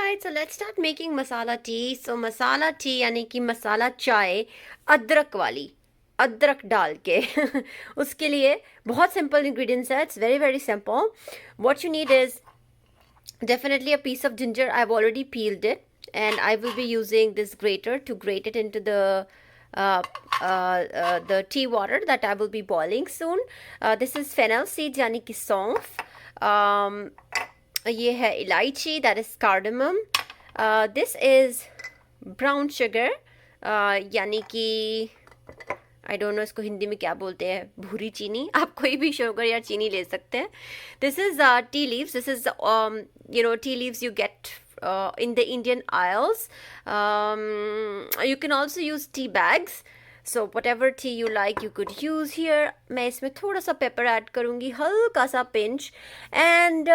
Alright, so let's start making masala tea. So masala tea यानी कि मसाला चाय अदरक वाली, अदरक डाल के उसके लिए बहुत simple ingredients है. It's very very simple. What you need is definitely a piece of ginger. I've already peeled it, and I will be using this grater to grate it into the tea water that I will be boiling soon. This is fennel seeds यानी कि सौंफ. ये है इलायची, that is cardamom. This is brown sugar, यानी कि I don't know इसको हिंदी में क्या बोलते हैं, भूरी चीनी. आप कोई भी शुगर या चीनी ले सकते हैं. This is tea leaves. This is tea leaves you get in the Indian aisles. You can also use tea bags. So whatever tea you like you could use here. मैं इसमें थोड़ा सा पेपर ऐड करूँगी, हल्का सा pinch. And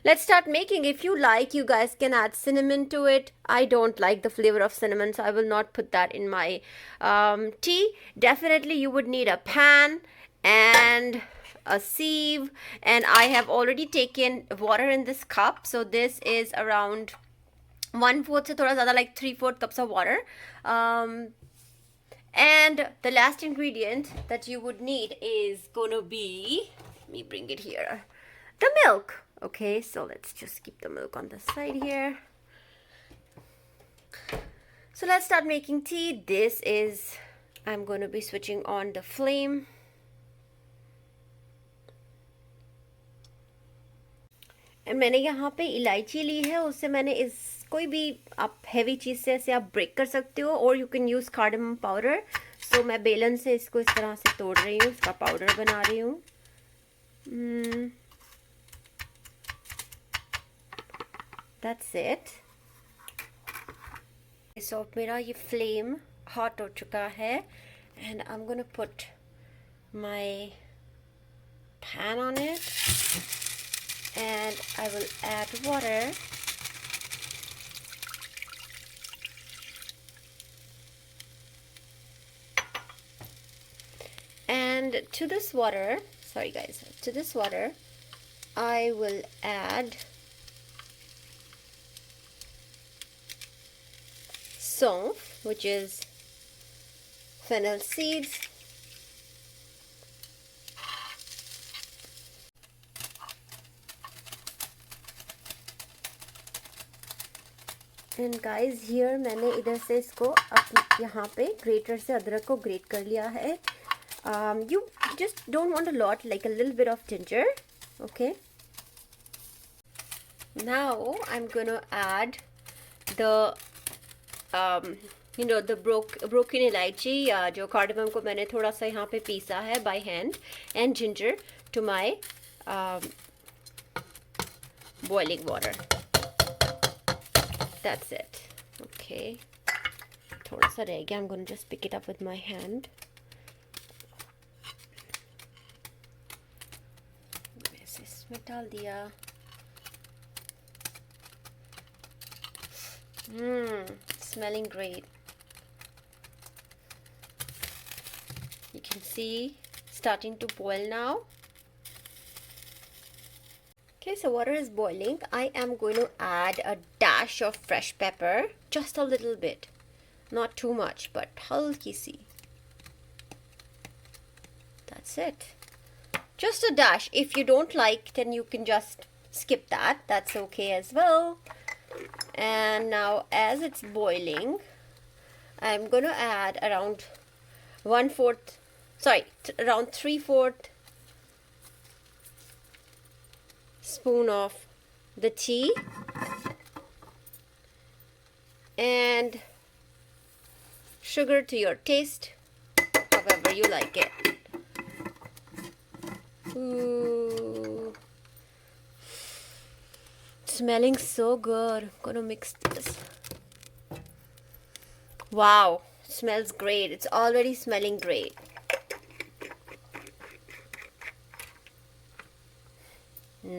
let's start making. If you like, you guys can add cinnamon to it. I don't like the flavor of cinnamon, so I will not put that in my tea. Definitely you would need a pan and a sieve, and I have already taken water in this cup. So this is around 1/4 से थोड़ा ज़्यादा, like 3/4 cups of water. And the last ingredient that you would need is gonna be, let me bring it here, the milk. Okay, so let's just keep the milk on the side here. So let's start making tea. This is, I'm going to be switching on the flame. And मैंने यहाँ पे इलायची ली है, उससे मैंने इस कोई भी आप हैवी चीज़ से ऐसे आप ब्रेक कर सकते हो, और you can use cardamom powder. So मैं बेलन से इसको इस तरह से तोड़ रही हूँ, इसका पाउडर बना रही हूँ. That's it. So मेरा ये flame hot हो चुका है, and I'm gonna put my pan on it, and I will add water. And to this water, sorry guys, to this water I will add saunf, which is fennel seeds, and guys here मैंने इधर से इसको यहाँ पे greater से अदरक को great कर लिया है. You just don't want a lot, like a little bit of ginger. Okay, now I'm gonna add the the broken इलायची, जो cardamom को मैंने थोड़ा सा यहाँ पे पीसा है by hand, and ginger to my boiling water. That's it. Okay, थोड़ा सा रह गया. I'm gonna just pick it up with my hand. इसमें डाल दिया. Smelling great. You can see starting to boil now. Okay, so water is boiling. I am going to add a dash of fresh pepper, just a little bit, not too much, but halki si. That's it. Just a dash. If you don't like, then you can just skip that. That's okay as well. And now as it's boiling, I'm going to add around around 3/4 spoon of the tea, and sugar to your taste, however you like it. Ooh, smelling so good. I'm gonna mix this. Wow, smells great. It's already smelling great.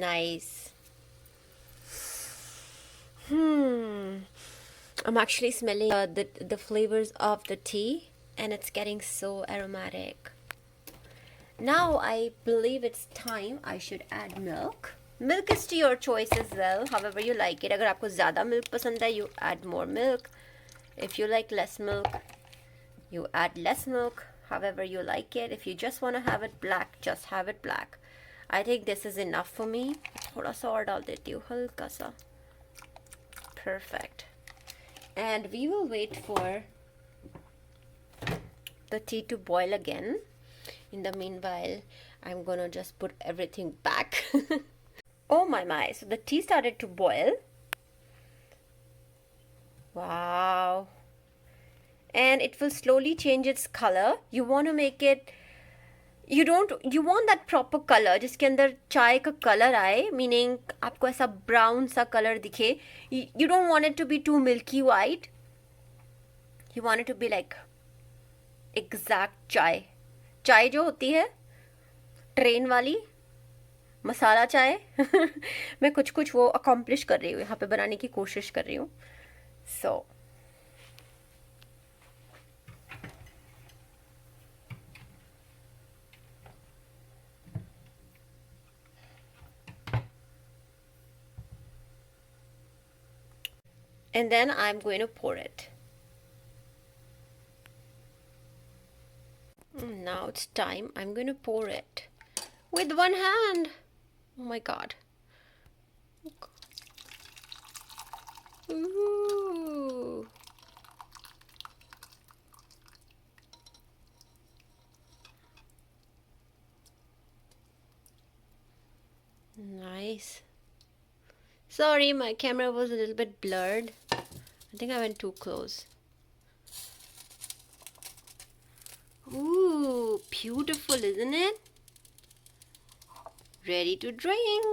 Nice. I'm actually smelling the flavors of the tea, and it's getting so aromatic. Now I believe it's time I should add milk. Milk is to your choice as well, however you like it. अगर आपको ज़्यादा milk पसंद है, you add more milk. If you like less milk, you add less milk. However you like it. If you just want to have it black, just have it black. I think this is enough for me. थोड़ा सा और डाल देती हूँ, हल्का सा. Perfect. And we will wait for the tea to boil again. In the meanwhile, I'm gonna just put everything back. Oh my, so the tea started to boil. Wow. And it will slowly change its color. You want to make it, you want that proper color जिसके अंदर चाय का color आए, meaning आपको ऐसा brown सा color दिखे. You don't want it to be too milky white. You want it to be like exact चाय जो होती है ट्रेन वाली मसाला चाय. मैं कुछ वो अकॉम्प्लिश कर रही हूँ यहाँ पे, बनाने की कोशिश कर रही हूँ. सो and then I'm going to pour it. Now it's time. I'm going to pour it with one hand. Oh my god. Ooh. Nice. Sorry, my camera was a little bit blurred. I think I went too close. Ooh, beautiful, isn't it? Ready to drink.